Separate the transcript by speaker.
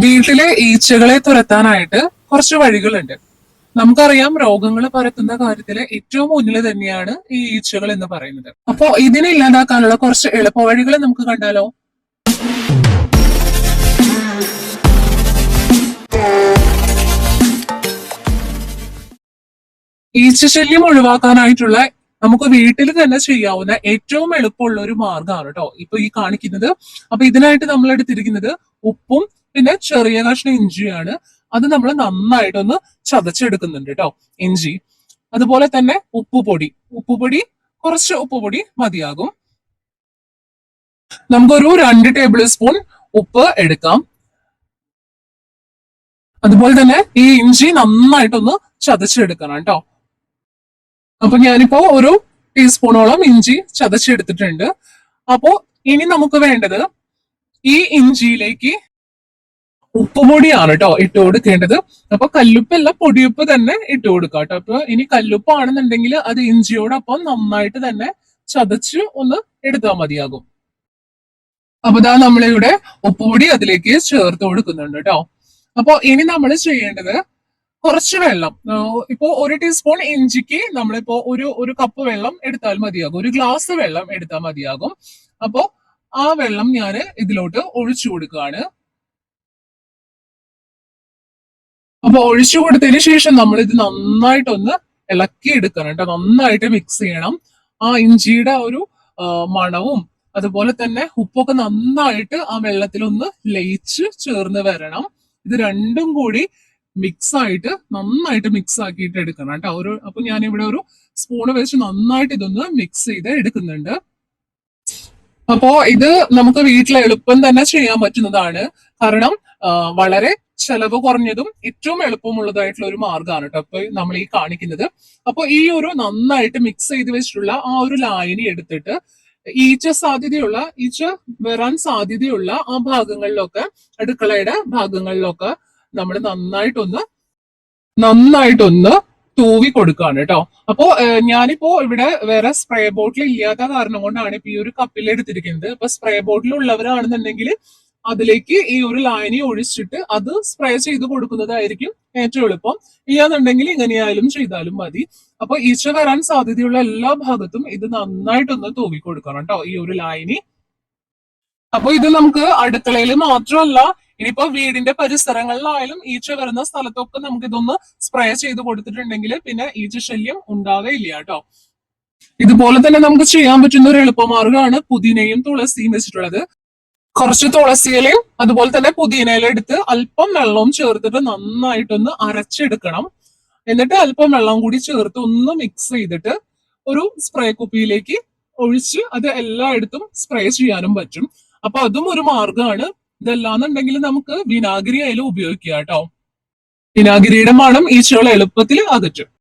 Speaker 1: വീട്ടിലെ ഈച്ചകളെ തുരത്താനായിട്ട് കുറച്ച് വഴികളുണ്ട്. നമുക്കറിയാം രോഗങ്ങൾ പരത്തുന്ന കാര്യത്തില് ഏറ്റവും മുന്നിൽ തന്നെയാണ് ഈ ഈച്ചകൾ എന്ന് പറയുന്നത്. അപ്പോ ഇതിനെ ഇല്ലാതാക്കാനുള്ള കുറച്ച് എളുപ്പ വഴികൾ നമുക്ക് കണ്ടാലോ? ഈച്ചശല്യം ഒഴിവാക്കാനായിട്ടുള്ള നമുക്ക് വീട്ടിൽ തന്നെ ചെയ്യാവുന്ന ഏറ്റവും എളുപ്പമുള്ള ഒരു മാർഗ്ഗമാണ് കേട്ടോ ഇപ്പൊ ഈ കാണിക്കുന്നത്. അപ്പൊ ഇതിനായിട്ട് നമ്മൾ എടുത്തിരിക്കുന്നത് ഉപ്പും പിന്നെ ചെറിയ കഷ്ണം ഇഞ്ചിയാണ്. അത് നമ്മൾ നന്നായിട്ടൊന്ന് ചതച്ചെടുക്കുന്നുണ്ട് കേട്ടോ, ഇഞ്ചി. അതുപോലെ തന്നെ ഉപ്പുപൊടി കുറച്ച് ഉപ്പുപൊടി മതിയാകും. നമുക്കൊരു 2 ടേബിൾ സ്പൂൺ ഉപ്പ് എടുക്കാം. അതുപോലെ തന്നെ ഈ ഇഞ്ചി നന്നായിട്ടൊന്ന് ചതച്ചെടുക്കണം കേട്ടോ. അപ്പൊ ഞാനിപ്പോ ഒരു ടീസ്പൂണോളം ഇഞ്ചി ചതച്ചെടുത്തിട്ടുണ്ട്. അപ്പോ ഇനി നമുക്ക് വേണ്ടത് ഈ ഇഞ്ചിയിലേക്ക് ഉപ്പുപൊടിയാണ് കേട്ടോ ഇട്ട് കൊടുക്കേണ്ടത്. അപ്പൊ കല്ലുപ്പല്ല, പൊടിയുപ്പ് തന്നെ ഇട്ട് കൊടുക്കാം കേട്ടോ. അപ്പൊ ഇനി കല്ലുപ്പാണെന്നുണ്ടെങ്കിൽ അത് ഇഞ്ചിയോടൊപ്പം നന്നായിട്ട് തന്നെ ചതച്ച് ഒന്ന് എടുത്താൽ മതിയാകും. അപ്പൊ ഇതാ നമ്മളിവിടെ ഉപ്പുപൊടി അതിലേക്ക് ചേർത്ത് കൊടുക്കുന്നുണ്ട് കേട്ടോ. അപ്പൊ ഇനി നമ്മൾ ചെയ്യേണ്ടത് കുറച്ച് വെള്ളം. ഇപ്പോ 1 ടീസ്പൂൺ ഇഞ്ചിക്ക് നമ്മളിപ്പോ ഒരു കപ്പ് വെള്ളം എടുത്താൽ മതിയാകും, ഒരു ഗ്ലാസ് വെള്ളം എടുത്താൽ മതിയാകും. അപ്പോ ആ വെള്ളം ഞാൻ ഇതിലോട്ട് ഒഴിച്ചു കൊടുക്കുകയാണ്. അപ്പൊ ഒഴിച്ചു കൊടുത്തതിന് ശേഷം നമ്മൾ ഇത് നന്നായിട്ടൊന്ന് ഇളക്കി എടുക്കണം കേട്ടോ, നന്നായിട്ട് മിക്സ് ചെയ്യണം. ആ ഇഞ്ചിയുടെ ഒരു മണവും അതുപോലെ തന്നെ ഉപ്പൊക്കെ നന്നായിട്ട് ആ വെള്ളത്തിലൊന്ന് ലയിച്ച് ചേർന്ന് വരണം. ഇത് രണ്ടും കൂടി നന്നായിട്ട് മിക്സ് ആക്കിയിട്ട് എടുക്കണം കേട്ടോ. അപ്പൊ ഞാനിവിടെ ഒരു സ്പൂണ് വെച്ച് നന്നായിട്ട് ഇതൊന്ന് മിക്സ് ചെയ്ത് എടുക്കുന്നുണ്ട്. അപ്പോ ഇത് നമുക്ക് വീട്ടിൽ എളുപ്പം തന്നെ ചെയ്യാൻ പറ്റുന്നതാണ്. കാരണം വളരെ ചെലവ് കുറഞ്ഞതും ഏറ്റവും എളുപ്പമുള്ളതായിട്ടുള്ള ഒരു മാർഗ്ഗമാണ് കേട്ടോ അപ്പൊ നമ്മൾ ഈ കാണിക്കുന്നത്. അപ്പൊ ഈ ഒരു നന്നായിട്ട് മിക്സ് ചെയ്ത് വെച്ചിട്ടുള്ള ആ ഒരു ലായനി എടുത്തിട്ട് ഈച്ച വരാൻ സാധ്യതയുള്ള ആ ഭാഗങ്ങളിലൊക്കെ, അടുക്കളയുടെ ഭാഗങ്ങളിലൊക്കെ നമ്മൾ നന്നായിട്ടൊന്ന് തൂവി കൊടുക്കുകയാണ് കേട്ടോ. അപ്പോ ഞാനിപ്പോ ഇവിടെ വേറെ സ്പ്രേ ബോട്ടിൽ ഇല്ലാത്ത കാരണം കൊണ്ടാണ് ഇപ്പൊ ഈ ഒരു കപ്പിൽ എടുത്തിരിക്കുന്നത്. അപ്പൊ സ്പ്രേ ബോട്ടിൽ ഉള്ളവരാണെന്നുണ്ടെങ്കിൽ അതിലേക്ക് ഈ ഒരു ലായനി ഒഴിച്ചിട്ട് അത് സ്പ്രേ ചെയ്ത് കൊടുക്കുന്നതായിരിക്കും ഏറ്റവും എളുപ്പം. ഇല്ലാന്നുണ്ടെങ്കിൽ ഇങ്ങനെയായാലും ചെയ്താലും മതി. അപ്പൊ ഈച്ച വരാൻ സാധ്യതയുള്ള എല്ലാ ഭാഗത്തും ഇത് നന്നായിട്ടൊന്ന് തൂവി കൊടുക്കണം കേട്ടോ, ഈ ഒരു ലായനി. അപ്പൊ ഇത് നമുക്ക് അടുക്കളയിൽ മാത്രമല്ല, ഇനിയിപ്പോ വീടിന്റെ പരിസരങ്ങളിലായാലും ഈച്ച വരുന്ന സ്ഥലത്തൊക്കെ നമുക്ക് ഇതൊന്ന് സ്പ്രേ ചെയ്ത് കൊടുത്തിട്ടുണ്ടെങ്കിൽ പിന്നെ ഈച്ച ശല്യം ഉണ്ടാകുകയില്ല കേട്ടോ. ഇതുപോലെ തന്നെ നമുക്ക് ചെയ്യാൻ പറ്റുന്ന ഒരു എളുപ്പമാർഗ്ഗമാണ് പുതിനയും തുളസിയും വെച്ചിട്ടുള്ളത്. കുറച്ച് തുളസിയിലയും അതുപോലെ തന്നെ പുതിനയില എടുത്ത് അല്പം വെള്ളവും ചേർത്തിട്ട് നന്നായിട്ടൊന്ന് അരച്ചെടുക്കണം. എന്നിട്ട് അല്പം വെള്ളം കൂടി ചേർത്ത് ഒന്ന് മിക്സ് ചെയ്തിട്ട് ഒരു സ്പ്രേ കുപ്പിയിലേക്ക് ഒഴിച്ച് അത് എല്ലായിടത്തും സ്പ്രേ ചെയ്യാനും പറ്റും. അപ്പൊ അതും ഒരു മാർഗ്ഗമാണ്. ഇതല്ലാന്നുണ്ടെങ്കിൽ നമുക്ക് വിനാഗിരി ആയാലും ഉപയോഗിക്കാം കേട്ടോ. വിനാഗിരിയുടെ മണം ഈച്ചകളെ എളുപ്പത്തിൽ അകറ്റും.